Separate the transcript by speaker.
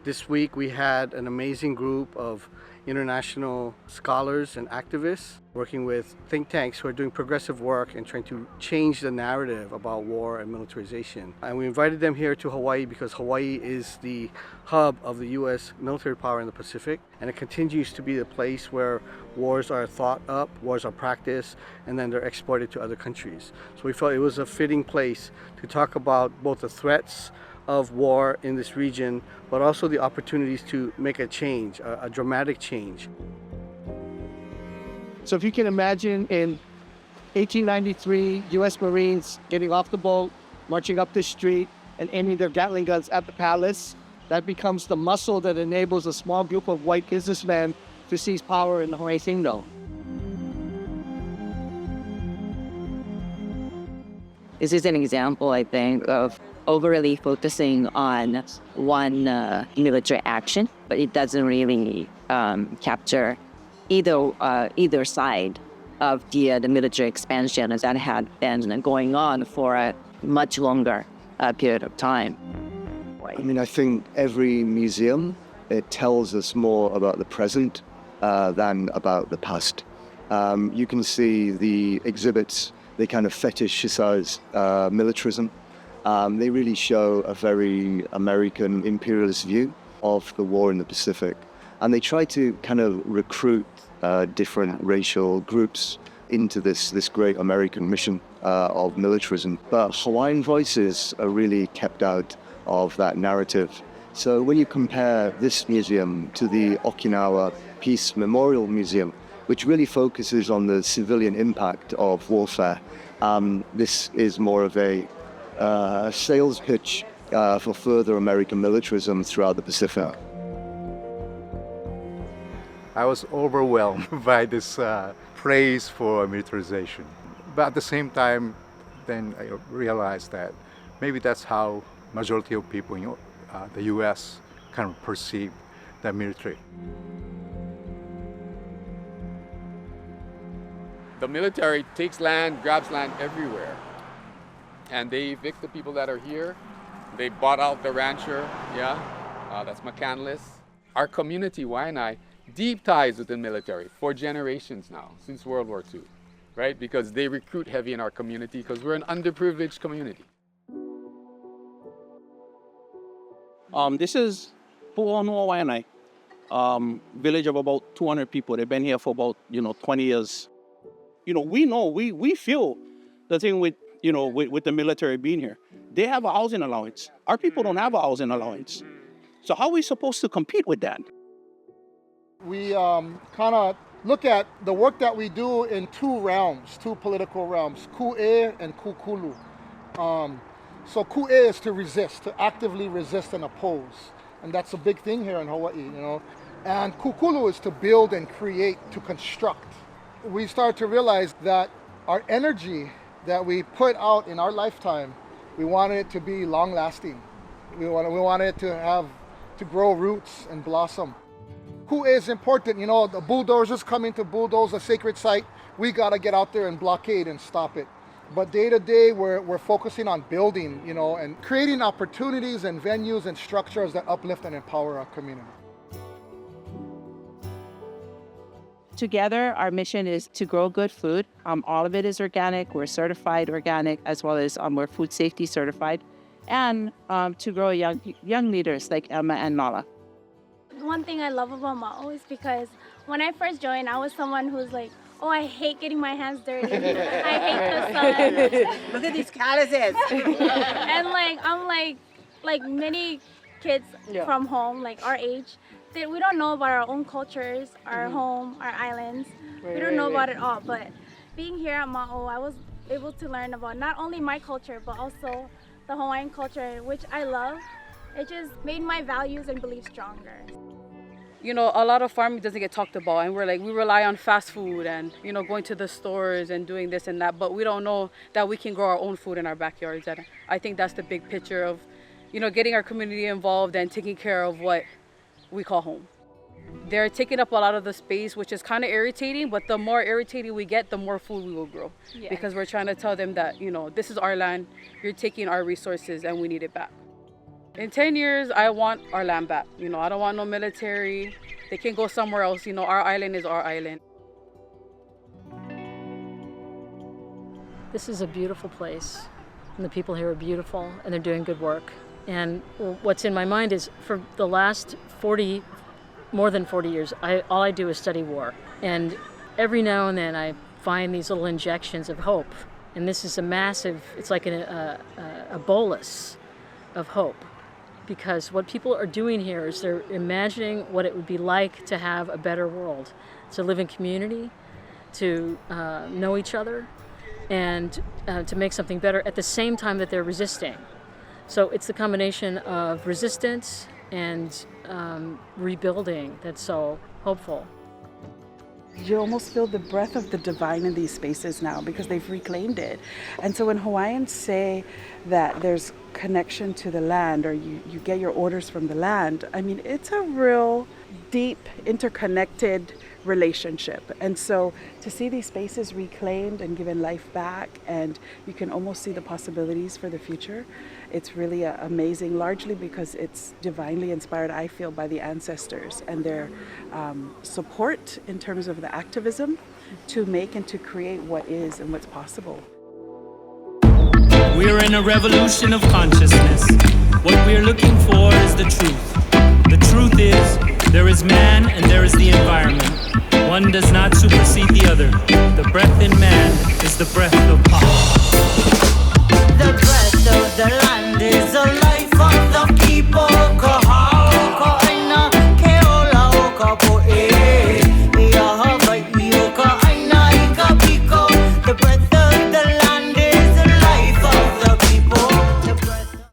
Speaker 1: This week we had an amazing group of international scholars and activists working with think tanks who are doing progressive work and trying to change the narrative about war and militarization. And we invited them here to Hawaii because Hawaii is the hub of the U.S. military power in the Pacific, and it continues to be the place where wars are thought up, wars are practiced, and then they're exported to other countries. So we felt it was a fitting place to talk about both the threats of war in this region, but also the opportunities to make a change, a dramatic change.
Speaker 2: So if you can imagine in 1893, U.S. Marines getting off the boat, marching up the street, and aiming their Gatling guns at the palace, that becomes the muscle that enables a small group of white businessmen to seize power in the Hawaii Kingdom.
Speaker 3: This is an example, I think, of overly focusing on one military action, but it doesn't really capture either side of the military expansion that had been going on for a much longer period of time.
Speaker 4: I mean, I think every museum, it tells us more about the present than about the past. You can see the exhibits, they kind of fetishize militarism. They really show a very American imperialist view of the war in the Pacific. And they try to kind of recruit different racial groups into this great American mission of militarism. But Hawaiian voices are really kept out of that narrative. So when you compare this museum to the Okinawa Peace Memorial Museum, which really focuses on the civilian impact of warfare, this is more of a sales pitch for further American militarism throughout the Pacific.
Speaker 5: I was overwhelmed by this praise for militarization. But at the same time, then I realized that maybe that's how majority of people in the U.S. kind of perceive the military.
Speaker 6: The military takes land, grabs land everywhere. And they evict the people that are here. They bought out the rancher, that's McCandless. Our community, Waianae, deep ties with the military for generations now, since World War II, right? Because they recruit heavy in our community because we're an underprivileged community.
Speaker 2: This is Pu'onua Waianae, village of about 200 people. They've been here for about 20 years. We feel the thing with the military being here. They have a housing allowance. Our people don't have a housing allowance. So how are we supposed to compete with that?
Speaker 7: We kind of look at the work that we do in two political realms, ku'e and kukulu. So ku'e is to resist, to actively resist and oppose. And that's a big thing here in Hawaii, And kukulu is to build and create, to construct. We start to realize that our energy that we put out in our lifetime, we wanted it to be long-lasting. We wanted it to grow roots and blossom. Who is important? The bulldozers coming to bulldoze a sacred site. We got to get out there and blockade and stop it. But day to day, we're focusing on building, and creating opportunities and venues and structures that uplift and empower our community.
Speaker 8: Together, our mission is to grow good food. All of it is organic. We're certified organic, as well as we're food safety certified, and to grow young leaders like Emma and Nala.
Speaker 9: One thing I love about Ma'o is because when I first joined, I was someone who's like, oh, I hate getting my hands dirty. I hate the sun.
Speaker 10: Look at these calluses.
Speaker 9: And I'm like many kids from home, like our age, that we don't know about our own cultures, our home, our islands. We don't know about it all. But being here at Ma'o, I was able to learn about not only my culture, but also the Hawaiian culture, which I love. It just made my values and beliefs stronger.
Speaker 11: A lot of farming doesn't get talked about, and we rely on fast food and, going to the stores and doing this and that, but we don't know that we can grow our own food in our backyards. And I think that's the big picture of, getting our community involved and taking care of what we call home. They're taking up a lot of the space, which is kind of irritating, but the more irritating we get, the more food we will grow. Yeah. Because we're trying to tell them that, this is our land, you're taking our resources, and we need it back. In 10 years, I want our land back. You know, I don't want no military. They can go somewhere else. You know, our island is our island.
Speaker 10: This is a beautiful place, and the people here are beautiful, and they're doing good work. And what's in my mind is, for the last more than 40 years, all I do is study war. And every now and then I find these little injections of hope. And this is a massive, it's like a bolus of hope. Because what people are doing here is they're imagining what it would be like to have a better world, to live in community, to know each other, and to make something better at the same time that they're resisting. So it's the combination of resistance and rebuilding that's so hopeful.
Speaker 12: You almost feel the breath of the divine in these spaces now because they've reclaimed it. And so when Hawaiians say that there's connection to the land, or you get your orders from the land, I mean, it's a real deep, interconnected relationship. And so to see these spaces reclaimed and given life back, and you can almost see the possibilities for the future, it's really amazing, largely because it's divinely inspired, I feel, by the ancestors and their support in terms of the activism to make and to create what is and what's possible.
Speaker 13: We're in a revolution of consciousness. What we're looking for is the truth. The truth is, there is man and there is the environment. One does not supersede the other. The breath in man is the breath of power. The breath.